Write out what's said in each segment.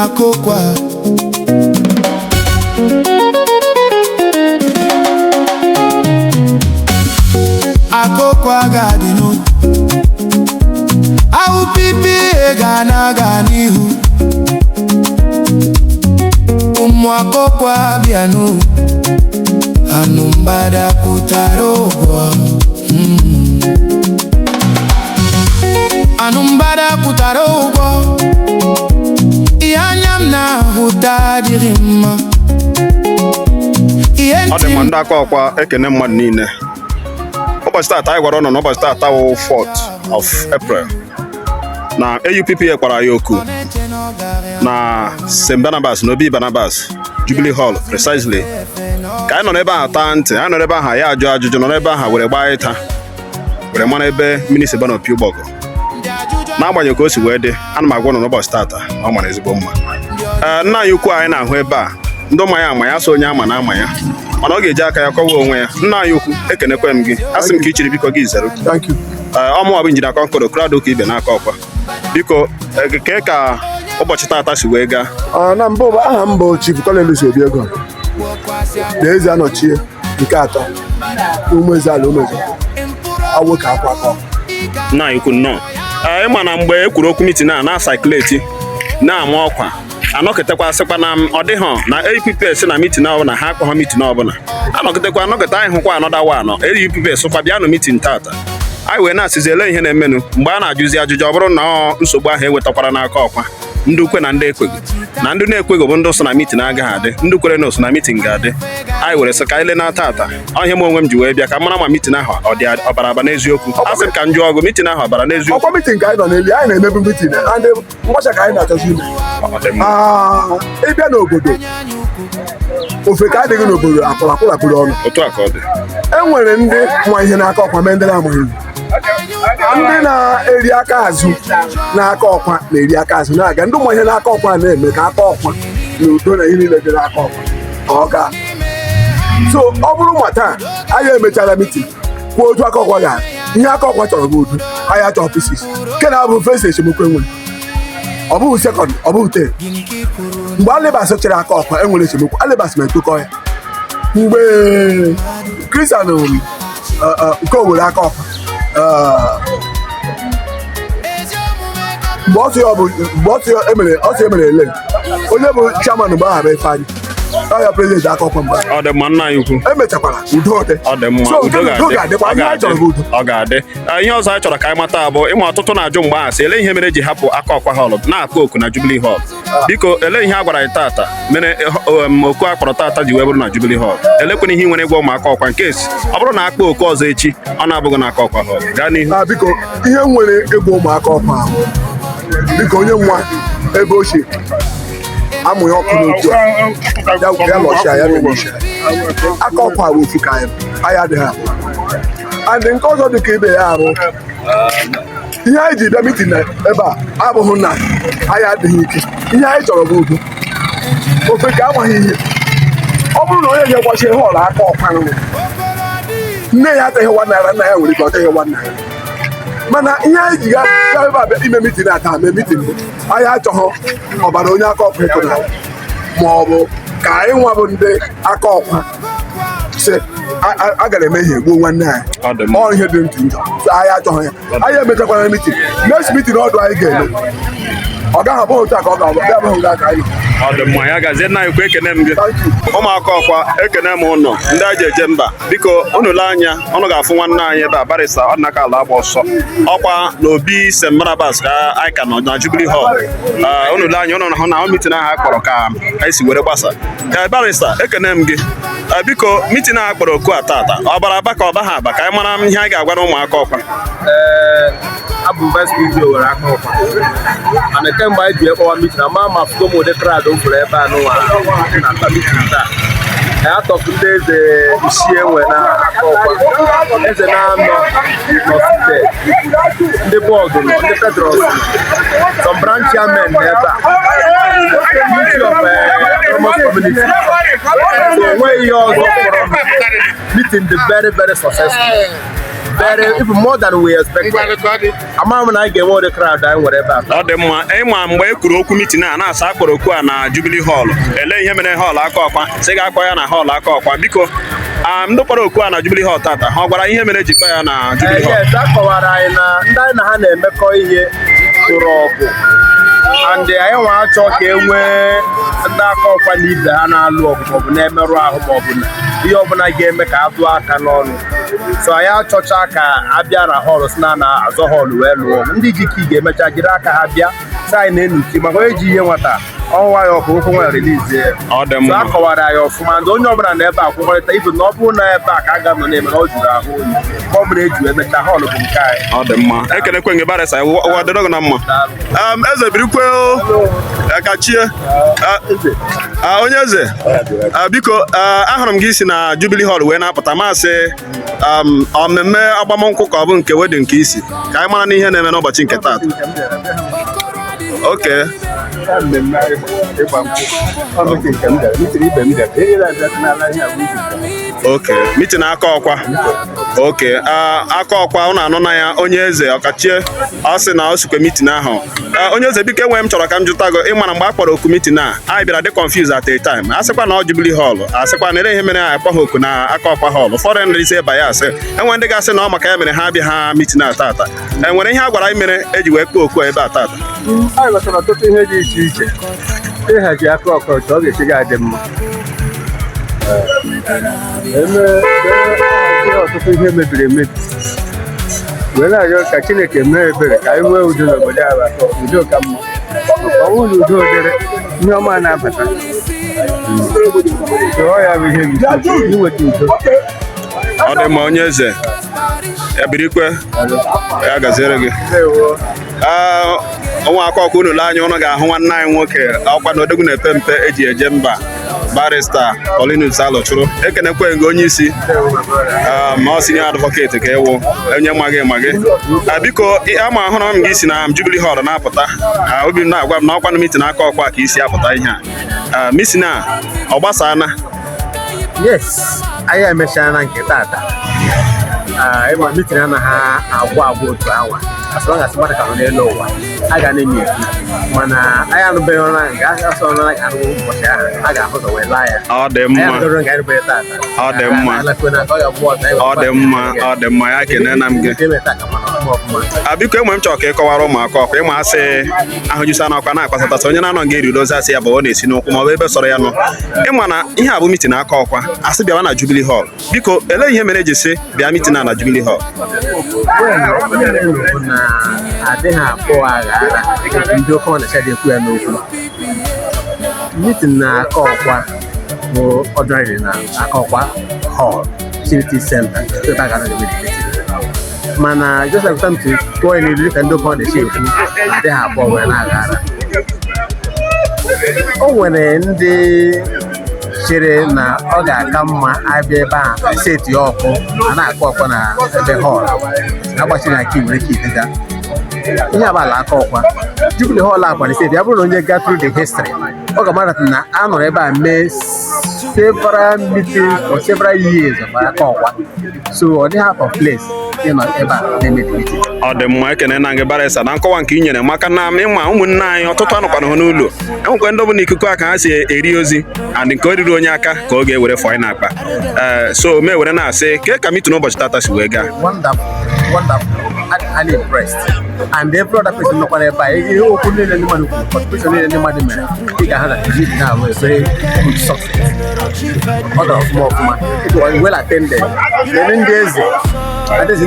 Akokwa. Akokwa gadinu AUPPA gana n'ihu ụmụ Akokwa bịanụ anụmbada kwụtara ụgwọ anụmbada kwụtara ụgwọ ihe anya m na-ahụta adịghị mma. Ọ dị mma ndị Akokwa ekene mmadụ niile. Ụbọchị taata anyị gwara ọnụ n'ụbọchị taata wụ 4th of April na AUPPA kwara ya oku na St. Barnabas na Obi Barnabas Jubilee Hall precisely ka anyị nọ n'ebe ahụ taa ntị, anyị nọ n'ebe ahụ ya ajụ ajụjụ, nọ n'ebe ahụ were gbaa ịta were mara ebe minisi Banopi ụgbọgụ. N'agbanyeghị ka o si wee dị, ana m agwa ụnụ n'ụbọchị taata ọ mara ezigbo mma. Nna anyị ukwu anyị na-ahụ ebe a ndị ụmụ ya ama ya so onye ama na ama ya, mana ọ ga-eji aka ya kọwa onwe ya. Nna anyị ukwu ekenekwe m gị, asị m ka i chiri biko gị zere ọmụwa bụ injinia Concord Okoro-adịghị-ka-ibe n'Akokwa. Biko kee ka ụbọchị taata si wee gaa? Na mbụ aha m bụ Chief Colonel Obiego na eze anọchie nke atọ ụmụezeala awoke Akwa. Nna anyị ukwu nnọọ ịma na mgbe e kwuru okwu mitin a na-asaịkuleti na-ama ọkwa anọkịtakwasịkwa na ọ dịghọ na AUPPA si na mitin ọbụla ha akpọghọ mitin ọbụla anọkịtakwa anyị hụkwa anọda wa anọ AUPPA sụkwa bịanụ mitin tata. Anyị wee na-asịzi ele ihe na-emenụ mgbe a na-ajụzi ajụjụ ọ bụrụ na nsogbu ahụ ewetakwara n'Akokwa ndị ukwe na ndị ekwego na ndị na-ekwego bụ ndị so na mitin agaghị adị, ndị kwere na so na mitin ga-adị. Anyị were sị ka anyị lee na tata ọhịa m onwe m ji wee bịa ka mara ma mitin ahụ ọ bara aba n'eziokwu. A sị m ka m jụọ ọgụ mitin ahụ ọ bara n'eziokwu? Ọkwa mitin ka anyị nọ n'elu, anyị na-emebu mitin ndị mgbacha ka anyị na-achọzi ime. Ịbịa n'obodo ofe ka adịghị n'obodo akwụrapụrụ ọnụ. Otu a ka ọ dị. E nwere ndị nwa ihe n'Akokwa mee ndị na-amaghị ndị na-eri aka azụ n'Akokwa na-eri aka azụ na-aga ndị ụmụ ihe n'Akokwa na-eme ka Akokwa na udo na ihe niile dị n'Akokwa ka ọ gaa. So ọ bụrụ ma taa anyị emechara mitin kwuo otu Akokwa ga ihe Akokwa chọrọ bụ udo, anyị achọrọ pisis nke na-abụ fesi esemokwu enwere, ọ bụghị sekọnd, ọ bụghị ten. Mgbe Alibas chịrị Akokwa enwere esemokwu, Alibas ma etokọ ya. Mgbe Kristian nke Owerri Akokwa mgbe ọsọ emere ele onye bụ chairman mgbe ahụ bụ Ifeanyị ọya prezident Akokwa mgbe ọ dị mma. Nna anyị ukwu emechakwara udo dị. Ọ dị mma, udo ga-adịkwa. Ọ ga-adị. Ihe ọzọ anyị chọrọ ka anyị mata bụ ịma ọtụtụ na-ajụ mgbe ahụ sị ele ihe mere eji hapụ Akokwa Hall na-akpọ oku na Jubilee Hall. Biko ele ihe a gwara anyị tata mere oku a kpọrọ tata ji wee bụrụ na Jubilee Hall? Elekwana ihe nwere ịgwa ụmụ Akokwa nke esi ọ bụrụ na akpọ oku ọzọ echi ọ na-abụghị na Akokwa Hall? Gaa n'ihu. Biko ihe nwere ịgwa ụmụ Akokwa ahụ dịka onye nwa ebe ochie amụghị ọkụ n'otu a ya lọchia ya menisha Akokwa bụ ofu ka anyị adịghị abụ. Adị nke ọzọ dịka ibe ya arụ ihe anyị ji bịa mitin ebe a abụghị na anyị adịghị ike, ihe anyị chọrọ bụ udo. Ofe ka amaghị ihe ọ bụrụ na onye ga-egbachie họọlụ Akokwa nne ya ataghị $1, nna ya nwere ike ọ taghị $1, mana ihe anyị ji gaa ebe abịa ime mitin ata mee mitin bụ anyị achọghị ọbara onye Akokwa ịtụna ma ọ bụ ka anyị nwa bụ ndị Akokwa sị a gara eme ihe gbuo nwanne anyị. Ọ ihe dị ntụ njọ anyị achọghị ya. Anyị emechakwara mitin, next mitin ọdụ anyị ga-eme ọ gaghị abụghị otu a ka ọ ga-abụ bịa abụghị ụga ka anyị. Ọ dị mma, ya gazie. Nna anyị ukwu ekene m gị. Ụmụ Akokwa ekene m ụnụ ndị a ji eje mba. Biko unu lee anya ọnụ ga-afụ nwanne anyị ebe a barịsta Ọdịnaka ala agba ọsọ ọkwa na Obi St. Barnabas ka anyị ka nọ na Jubilee Hall. Unu lee anya ụnụ hụ na mitin ahụ akpọrọ ka anyị si were gbasa. Barịsta ekene m gị. Biko mitin ahụ akpọrọ oku a tata ọ bara aba ka ọ baghị aba ka anyị mara ihe anyị ga-agwa ụmụ Akokwa. Abụ vice president Owerri Akokwa ana kemgbe anyị ji ekpọwa mitin ama ma foto m ụdị krad ụfụrụ ebe a n'ụwa na mitin taa anyị atọpụ ndị eze isi enwe na Akokwa, eze na-anọ n'ọfite, ndị bọọdụ nọ, ndị federal some branch chairmen na ebe a unity of almost community. So onwe ihe ọzọ fọrọ mitin dị very very successful. very even more than we expected. Amam na ga enwe the crowd anyị nwere ebe a. Ọ dị mma ịma mgbe e kwuru okwu meeting a na-asa akpọrọ okwu a na Jubilee Hall ele ihe mere hall Akokwa sị ga-akpọ ya na hall Akokwa biko ndị kpọrọ okwu a na Jubilee Hall tata ha gwara ihe mere jikwa ya na Jubilee Hall. Yes, akọwara anyị na ndị anyị na ha na-emekọ ihe tụrụ ọgụ and anyị nwa achọ ka e nwee ndị Akokwa na ibe ha na-alụ ọgụ maọbụ na-emerụ ahụ maọbụ ihe ọbụla ga-eme ka a dụọ aka n'ọnụ. So anyị achọcha ka a bịa na họlụ si na azọ họlụ wee lụọ ọgụ ndị jiki ga-emecha jiri aka ha bịa si anyị na-enuchi maka onye ji ihe nwata ọnwa ya ọkụ ụkwụ nwere release so a kọwara ya ọfụma ndị onye ọbụla na ebe a kwụkọrịta ibu na ọ bụrụ na ebe a ka a ga-anọ na-eme na ọ juru ahụ oyi ọ bụla eju emecha họlụ bụ nke anyị. Ọ dị mma ekenekwe gị barịsa ụwa dịrị gị na mma. Eze birikwe kachie onye eze biko ahụrụ m gị isi na Jubilee Hall wee na-apụta masị mmemme agbamnkwụ ka ọ bụ nke wedin nke isi ka anyị mara n'ihe na-eme n'ụbọchị nke taata. Okay. Okay, meeting Akokwa. Okay, Akokwa unu anụ na ya onye eze ọkachie ọ sị na o sikwe meeting ahụ. Onye eze biko enwe m chọrọ ka m jụta gị ịmara mgbe a kpọrọ oku meeting a anyị bịara dị confused at a time. Asịkwa na ọ Jubilee Hall, asịkwa na ihe mere anyị akpọ ha oku na Akokwa Hall. Ụfọdụ ndị isi ebe ya asị enwe ndị ga-asị na ọ maka ya mere ha abịa ha meeting a tata. Enwere ihe a gwara anyị mere eji wee kpọọ oku ebe a tata. Anyị gbasara ọtụtụ ihe dị iche iche ịhazi Akokwa otu ọ ga-esi ga-adị mma ọtụtụ ihe mebiri emebi wee na-arịọ ka Chineke mee ebere ka anyị nwee udo n'obodo anyị udo ka mma maka ọ bụrụ na udo dịrị ihe ọma na-abata ọ ya bụ ihe iweta udo. Ọ dị mma onye eze ya birikwe ya gaziere gị. Ọnwa Akokwa unu lee anya ụnụ ga-ahụ nwanne anyị nwoke ọkwa na odogwu na-epe mpe eji eje mba barista Paulinus Alochuru ekenekwe gị onye isi ma ọ senior advocate ka ewu onye maghị biko ama ahụrụ m gị isi na Jubilee Hall na-apụta obi m na-agwa m na ọkwa na meeting Akokwa ka isi apụta ihe a meeting a ọ gbasana. Yes, anyị emechaa na nke tata ịma meeting anaghị agwụ otu awa as long as mmadụ ka nọ n'elu ụwa a ga na-eme mana anyị anụbeghị ọrụ anyị ga-asọ ọrụ anyị anụ ụbọchị ahụ a ga-ahụ ka wee laa ya. Ọ dị mma ọ dị mma ọ dị mma ọ dị mma ya kene na m gị biko enwe m chọrọ ka ị kọwara ụmụ Akokwa ịma asị ahụjụsa na ọkwa na-akpasatasa onye na-anọ ga-eri dozi asị ya bụ ọ na-esi n'ụkwụ ma ọ bụ ebe sọrọ ya nọ ịma na ihe a bụ meeting Akokwa asị bịawa na Jubilee Hall biko elee ihe mere eji sị bịa meeting na Jubilee Hall. Adịghị akpọ aghara ndị oke ọnacha dị ekwu ya n'okwu meeting na Akokwa bụ ọdịnarị na Akokwa Hall City Center mana just like time to go in the ka ndị oke ọnacha ekwu adịghị akpọ wee na-aghara. O nwere ndị chere na ọ ga-aka mma abịa ebe a seti ọkụ a na-akpọ ọkụ na ebe hall na-agbachiri na ka nwere ike idega ihe abala Akokwa Jubilee Hall akwara seti ya bụrụ na onye gaa through the history ọ ga-amara na a nọrọ ebe a mee several meetings for several years of Akokwa so ọ dịghị out of place ịnọ ebe a na-eme meeting. Ọ dị mma ekene na gị barịsa na nkọwa nke i nyere maka na ịma ụmụnne anyị ọtụtụ anụkwana ha n'ụlọ enwekwe ndị ọ bụla ikuku aka ha si eri ozi and nke o riri onye aka ka ọ ga-ewere fọ anyị n'akpa so mee were na-asị ka ka meeting ụbọchị tata si wee gaa. Wonderful, highly impressed and every other person nọkwara ebe a ihe okwu niile ndị mmadụ kwuru contribution niile ndị mmadụ mere ị ga-ahụ na meeting ahụ very good success. Ọ dọrọ ọfụma it was well attended.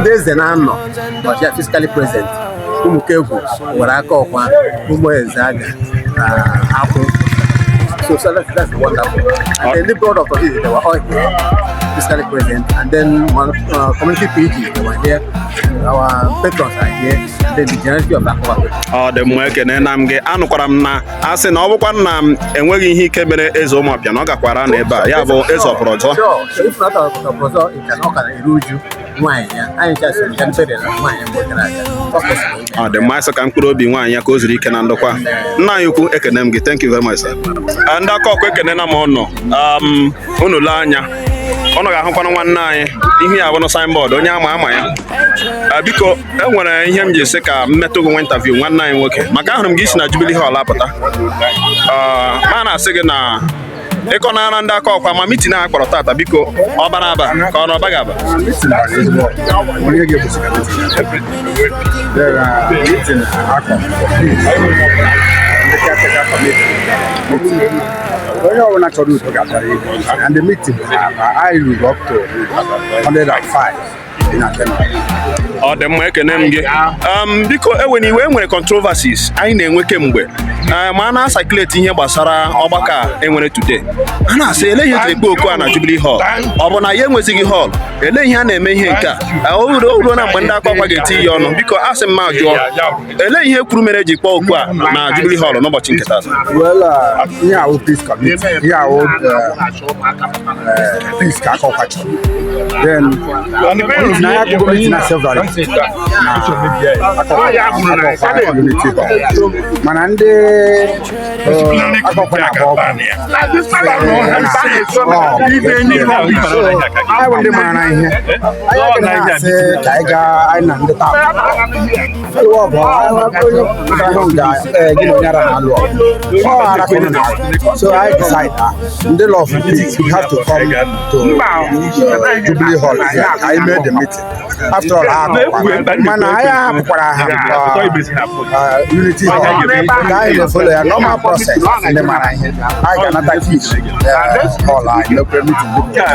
Ndị eze na-anọ but ya physically present ụmụkegwu were Akokwa ụmụ eze aga akwụ so that's wonderful and then the product of it they were all here physically present and then community PG they were here our patrons are here and then the generality of Akokwa. Ọ dị mma ekene na m gị anụkwara m na asị na ọ bụkwa na m enweghị ihe ike mere eze ụmụọpịa na ọ gakwara na ebe a ya bụ eze ọpụrụ ọzọ. Ọ dị mma ịsọ ka mkpụrụ obi nwaanyị ya ka o zuru ike na ndokwa. Nna anyị ukwu ekene m gị thank you very much sir. Ndị Akokwa ekene na m ụnụ unu lee anya ụnụ ga-ahụkwana nwanne anyị ihe ya bụ signboard onye ama ya biko enwere ihe m ji sị ka mmetụ gị nwe interview nwanne anyị nwoke maka ahụrụ m gị isi na Jubilee Hall apụta ma na-asị gị na ịkọ nara ndị Akokwa ma mitin a kpọrọ tata biko ọ bara aba ka ọ na ọbaghị aba onye ọbụla chọrọ udo ga-abịara ihu and the meeting I ruled up to 105 in attendance. Ọ dị mma, ekene m gị biko ewe n'iwe enwere controversies anyị na-enwe kemgbe ma a na-asakileti ihe gbasara ọgbakọ a enwere today a na-asị ele ihe ejiri ekpe oku a na Jubilee Hall ọ bụ na ya enwezighị hall ele ihe a na-eme ihe nke a uru na mgbe ndị Akokwa ga-eti ihe ọnụ biko asị m ma jụọ ele ihe kwuru mere eji kpọọ oku a na Jubilee Hall n'ụbọchị nke taa. Ihe ahụ peace committee, ihe ahụ peace ka Akokwa chọrọ. Then na ya bụ meeting na several mana ndị Akokwa na-agba ọgwụ ndị mara na ihe anyị na-asị ka anyị gaa anyị na ndị taa so I decide ndị law of peace we have to come to Jubilee Hall. I made the meeting. After all, man, I have unity hall. I follow a normal process in the man. I cannot teach all I know.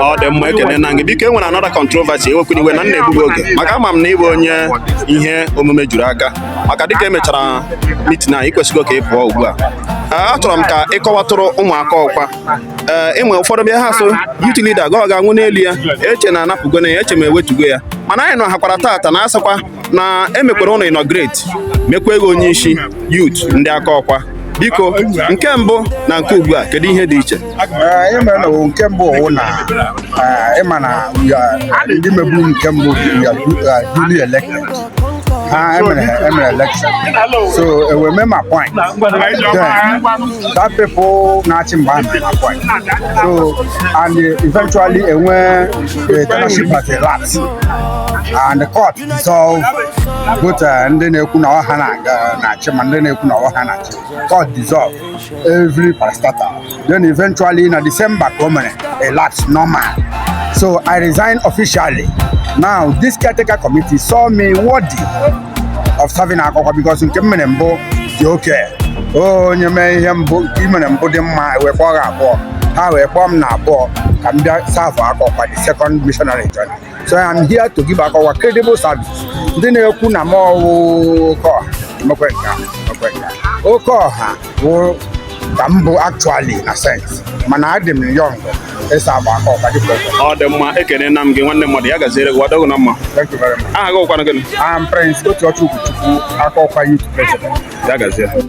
Ọ dị mma, ekene na gị biko enwere another controversy ewekwu na na-ebughị oge maka ama m na ịbụ onye ihe omume juru aka maka dịka emechara meeting a ikwesịgo ka ị pụọ ugbu a achọrọ m ka ịkọwatụrụ ụmụ Akokwa enwe ụfọdụ bịa ha so youth leader ga-anwụ n'elu ya eche na anapụgo na ya eche ma ewetugo ya mana anyị nọ hakwara tata na asakwa na emekwara ụlọ inaugurate mekwa ego onye isi youth ndị Akokwa biko nke mbụ na nke ugbu a kedu ihe dị iche? Nke mbụ wụ na ịma na ndị meburu nke mbụ duly elected. Emere election. So it will make my point. Then that people nothing bad my point. So and eventually when the partnership has elapsed and the court dissolved both and then kuna na chairman then kuna court dissolved every parastatal. Then eventually in December government elapsed normal. So I resigned officially. Now this caretaker committee saw me worthy of serving Akokwa because nke mmene mbụ dị okay. Onye mee ihe mbụ imene mbụ dị mma wee kpọọ ga abụọ ha wee kpọọ m na abụọ ka m bịa serve Akokwa the second missionary journey. So I am here to give Akokwa credible service. Ndị na-ekwu na m ọwụ Okoro emekwe nke Okoro wụ ka m bụ actually na sense mana adị m young. Ọ dị mma, ekene na m gị nwanne mmadụ ya gaziere gị wadogo na mma. Thank you very much. Aha gị ụkwanụ gịnị? I am Prince Otuochukwu Akokwa Youth President. Ya gaziere.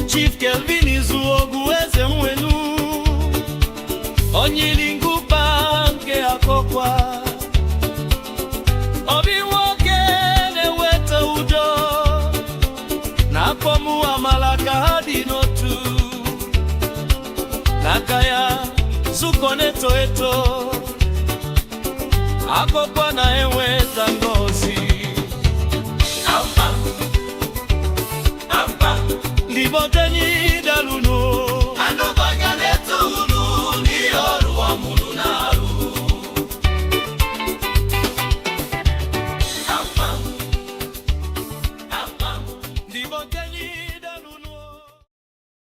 Chief Kelvin izu ogu eze mwenu onyilingu banke Akokwa obi woke na-eweta udo na-akpọmụ amalaka ha dị n'otu n'aka ya zuko neto eto Akokwa na-enweta ngozi. ọdịnihu